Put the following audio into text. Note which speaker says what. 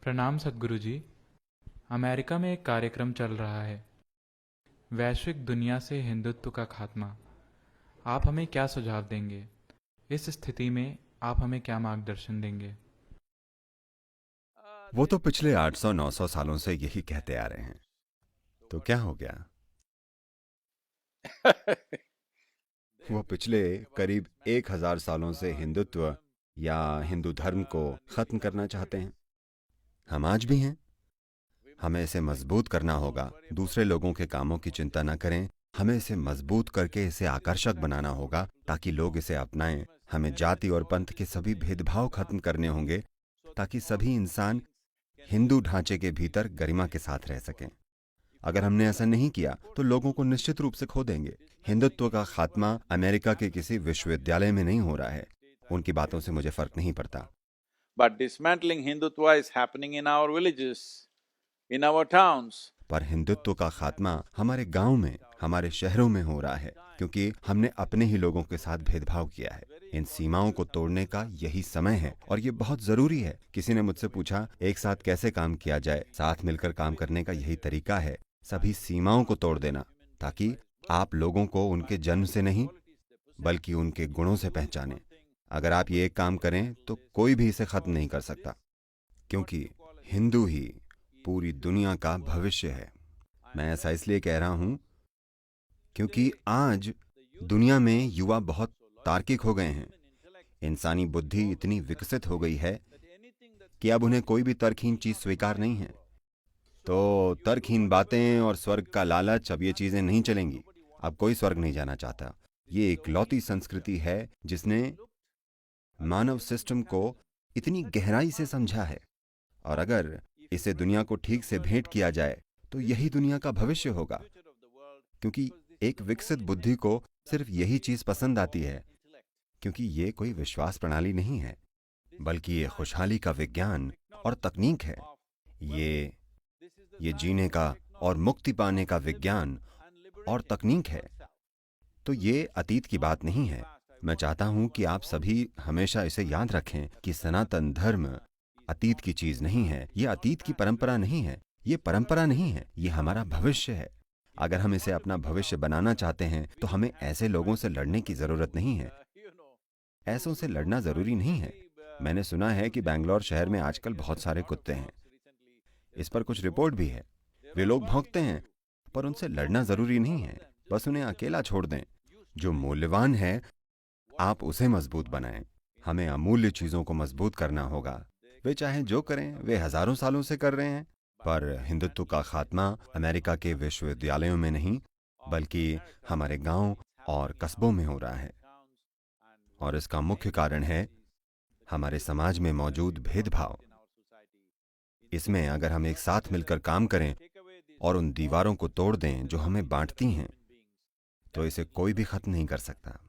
Speaker 1: प्रणाम सद्गुरु जी। अमेरिका में एक कार्यक्रम चल रहा है, वैश्विक दुनिया से हिंदुत्व का खात्मा। आप हमें क्या सुझाव देंगे? इस स्थिति में आप हमें क्या मार्गदर्शन देंगे?
Speaker 2: वो तो पिछले 800-900 सालों से यही कहते आ रहे हैं। तो क्या हो गया? वो पिछले करीब 1000 सालों से हिंदुत्व या हिंदू धर्म को खत्म करना चाहते हैं। हम आज भी हैं। हमें इसे मजबूत करना होगा। दूसरे लोगों के कामों की चिंता न करें। हमें इसे मजबूत करके इसे आकर्षक बनाना होगा ताकि लोग इसे अपनाएं। हमें जाति और पंथ के सभी भेदभाव खत्म करने होंगे ताकि सभी इंसान हिंदू ढांचे के भीतर गरिमा के साथ रह सकें। अगर हमने ऐसा नहीं किया तो लोगों को निश्चित रूप से खो देंगे। हिंदुत्व का खात्मा अमेरिका के किसी विश्वविद्यालय में नहीं हो रहा है। उनकी बातों से मुझे फर्क नहीं पड़ता।
Speaker 3: But dismantling Hindutva is happening in our villages, in our towns.
Speaker 2: पर हिंदुत्व का खात्मा हमारे गांव में, हमारे शहरों में हो रहा है, क्योंकि हमने अपने ही लोगों के साथ भेदभाव किया है। इन सीमाओं को तोड़ने का यही समय है और ये बहुत जरूरी है। किसी ने मुझसे पूछा, एक साथ कैसे काम किया जाए? साथ मिलकर काम करने का यही तरीका है, सभी सीमाओं को तोड़ देना, ताकि आप लोगों को उनके जन्म से नहीं बल्कि उनके गुणों से पहचानें। अगर आप ये एक काम करें तो कोई भी इसे खत्म नहीं कर सकता, क्योंकि हिंदू ही पूरी दुनिया का भविष्य है। मैं ऐसा इसलिए कह रहा हूं क्योंकि आज दुनिया में युवा बहुत तार्किक हो गए हैं। इंसानी बुद्धि इतनी विकसित हो गई है कि अब उन्हें कोई भी तर्कहीन चीज स्वीकार नहीं है। तो तर्कहीन बातें और स्वर्ग का लालच, अब ये चीजें नहीं चलेंगी। अब कोई स्वर्ग नहीं जाना चाहता। ये एक लौती संस्कृति है जिसने मानव सिस्टम को इतनी गहराई से समझा है, और अगर इसे दुनिया को ठीक से भेंट किया जाए तो यही दुनिया का भविष्य होगा। क्योंकि एक विकसित बुद्धि को सिर्फ यही चीज पसंद आती है, क्योंकि ये कोई विश्वास प्रणाली नहीं है, बल्कि ये खुशहाली का विज्ञान और तकनीक है। ये जीने का और मुक्ति पाने का विज्ञान और तकनीक है। तो ये अतीत की बात नहीं है। मैं चाहता हूं कि आप सभी हमेशा इसे याद रखें कि सनातन धर्म अतीत की चीज नहीं है। ये अतीत की परंपरा नहीं है। ये परंपरा नहीं है, ये हमारा भविष्य है। अगर हम इसे अपना भविष्य बनाना चाहते हैं तो हमें ऐसे लोगों से लड़ने की जरूरत नहीं है। ऐसों से लड़ना जरूरी नहीं है। मैंने सुना है कि बैंगलोर शहर में आजकल बहुत सारे कुत्ते हैं। इस पर कुछ रिपोर्ट भी है। वे लोग भौंकते हैं, पर उनसे लड़ना जरूरी नहीं है। बस उन्हें अकेला छोड़ दें। जो मूल्यवान है आप उसे मजबूत बनाएं। हमें अमूल्य चीजों को मजबूत करना होगा। वे चाहे जो करें, वे हजारों सालों से कर रहे हैं। पर हिंदुत्व का खात्मा अमेरिका के विश्वविद्यालयों में नहीं, बल्कि हमारे गांव और कस्बों में हो रहा है। और इसका मुख्य कारण है हमारे समाज में मौजूद भेदभाव। इसमें अगर हम एक साथ मिलकर काम करें और उन दीवारों को तोड़ दें जो हमें बांटती हैं, तो इसे कोई भी खत्म नहीं कर सकता।